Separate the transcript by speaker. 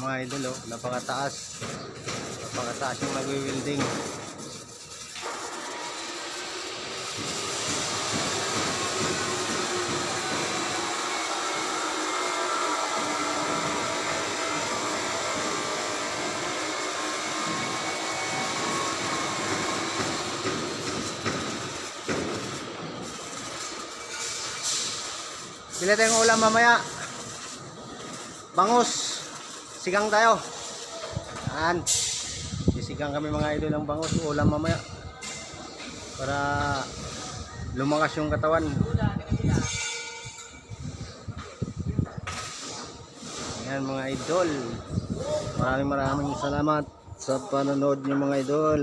Speaker 1: mga idol, oh. Napakataas yung nagwi-welding. Bili tayong ulam mamaya. Bangus. Sigang tayo. Yan. Sisigang kami mga idol ng bangus. Ulam mamaya. Para lumakas yung katawan. Yan mga idol. Maraming salamat sa panonood niyo mga idol.